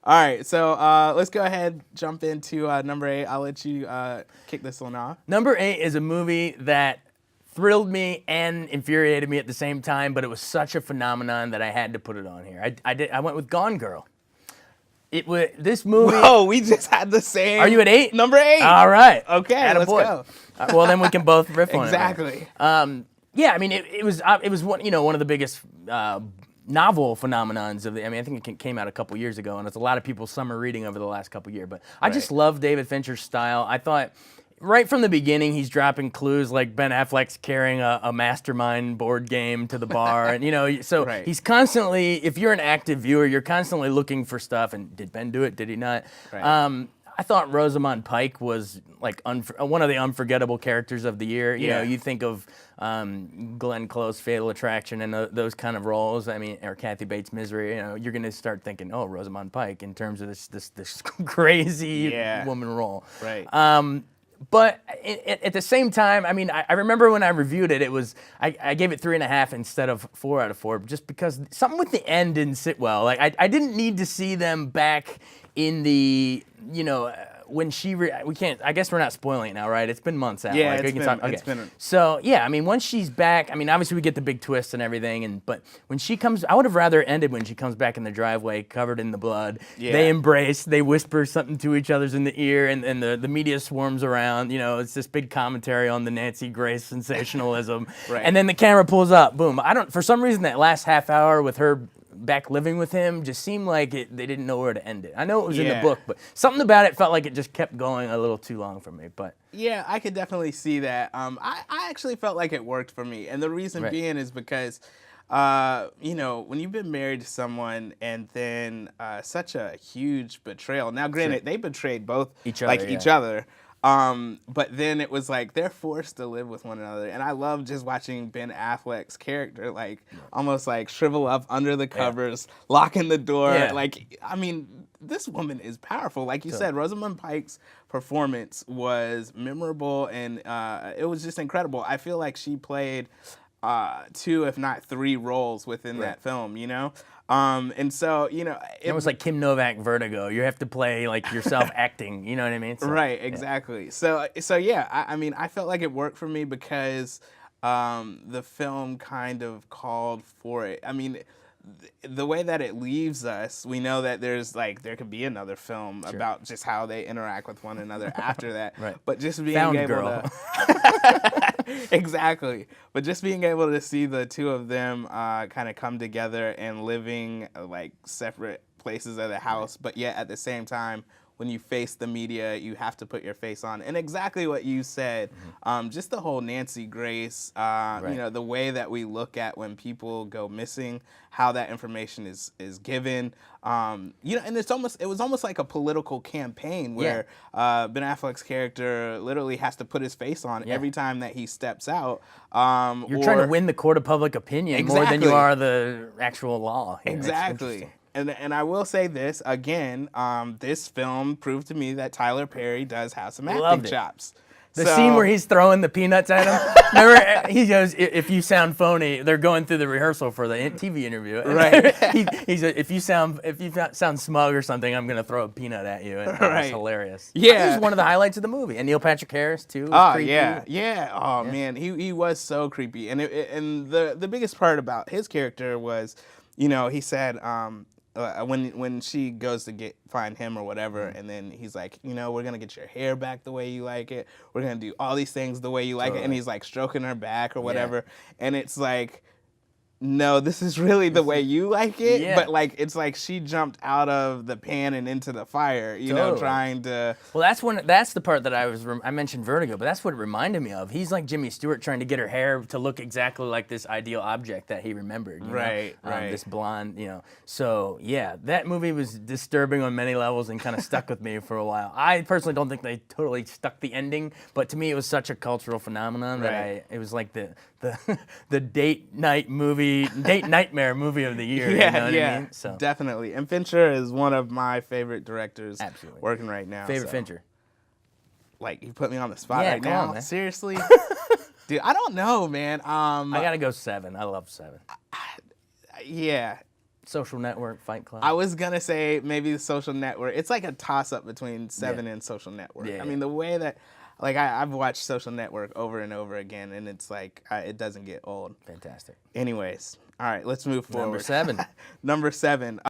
All right, so let's go ahead, jump into number 8. I'll let you kick this one off. Number 8 is a movie that thrilled me and infuriated me at the same time, but it was such a phenomenon that I had to put it on here. I went with Gone Girl. This movie. Oh, we just had the same. Are you at 8? Number 8. All right. Okay, let's go. Well, then we can both riff on it. Exactly. Yeah, I mean, it was one of the biggest novel phenomenons of the. I mean, I think it came out a couple years ago, and it's a lot of people's summer reading over the last couple years. But I just love David Fincher's style. I thought right from the beginning he's dropping clues like Ben Affleck's carrying a Mastermind board game to the bar, and so he's constantly. If you're an active viewer, you're constantly looking for stuff. And did Ben do it? Did he not? Right. I thought Rosamund Pike was like one of the unforgettable characters of the year. You know, you think of Glenn Close, Fatal Attraction, and those kind of roles. I mean, or Kathy Bates' Misery. You're gonna start thinking, oh, Rosamund Pike in terms of this crazy woman role. Right. But at the same time, I mean, I remember when I reviewed it, I gave it 3.5 instead of 4 out of 4, just because something with the end didn't sit well. Like I didn't need to see them back in the, when we can't. I guess we're not spoiling it now, right? It's been months out. Yeah, like, it's been. So yeah, I mean, once she's back, I mean, obviously we get the big twist and everything, but when she comes, I would have rather ended when she comes back in the driveway, covered in the blood. Yeah. They embrace, they whisper something to each other's in the ear, and the media swarms around. It's this big commentary on the Nancy Grace sensationalism, Right. And then the camera pulls up, boom. For some reason, that last half hour with her back living with him just seemed like they didn't know where to end it. I know it was in the book, but something about it felt like it just kept going a little too long for me. But yeah, I could definitely see that. I actually felt like it worked for me, and the reason being is because when you've been married to someone and then such a huge betrayal. Now, granted, they betrayed both each other. But then it was like they're forced to live with one another, and I love just watching Ben Affleck's character almost like shrivel up under the covers, locking the door. Yeah. Like, I mean, this woman is powerful. Like you said, Rosamund Pike's performance was memorable, and it was just incredible. I feel like she played 2, if not 3 roles within that film. And so, it was like Kim Novak Vertigo. You have to play like yourself acting, you know what I mean? So, right, exactly. Yeah. So yeah, I mean, I felt like it worked for me because the film kind of called for it. I mean, the way that it leaves us, we know that there could be another film about just how they interact with one another after that. Right. But just being able to exactly. But just being able to see the two of them kind of come together and living like separate places of the house, but yet at the same time, when you face the media, you have to put your face on. And exactly what you said, just the whole Nancy Grace, the way that we look at when people go missing, how that information is given. And it was almost like a political campaign where Ben Affleck's character literally has to put his face on every time that he steps out. You're trying to win the court of public opinion more than you are the actual law. Exactly. And I will say this, again, this film proved to me that Tyler Perry does have some acting chops. The scene where he's throwing the peanuts at him. Remember, he goes, if you sound phony, they're going through the rehearsal for the TV interview. Right. he said, if you sound smug or something, I'm going to throw a peanut at you. And that was hilarious. Yeah. It was one of the highlights of the movie. And Neil Patrick Harris, too. Oh, yeah. Yeah. Oh, man. He was so creepy. And the biggest part about his character was, he said, when she goes to find him or whatever, and then he's like, we're gonna get your hair back the way you like it. We're gonna do all these things the way you like it, and he's like stroking her back or whatever, and it's like, no, this is really the way you like it, but like it's like she jumped out of the pan and into the fire, trying to. Well, that's the part that I mentioned Vertigo, but that's what it reminded me of. He's like Jimmy Stewart trying to get her hair to look exactly like this ideal object that he remembered. Right. This blonde, So yeah, that movie was disturbing on many levels and kind of stuck with me for a while. I personally don't think they totally stuck the ending, but to me it was such a cultural phenomenon that it was like the date nightmare movie of the year. Yeah, you know what I mean? So definitely. And Fincher is one of my favorite directors working right now. Favorite Fincher? Like, you put me on the spot right now? On, man. Seriously? Dude, I don't know, man. I gotta go 7. I love 7. Yeah. Social Network, Fight Club. I was gonna say maybe the Social Network. It's like a toss-up between Seven and Social Network. Yeah, I mean, the way that, like, I've watched Social Network over and over again, and it's like it doesn't get old. Fantastic. Anyways, all right, let's move forward. Number 7. Number 7.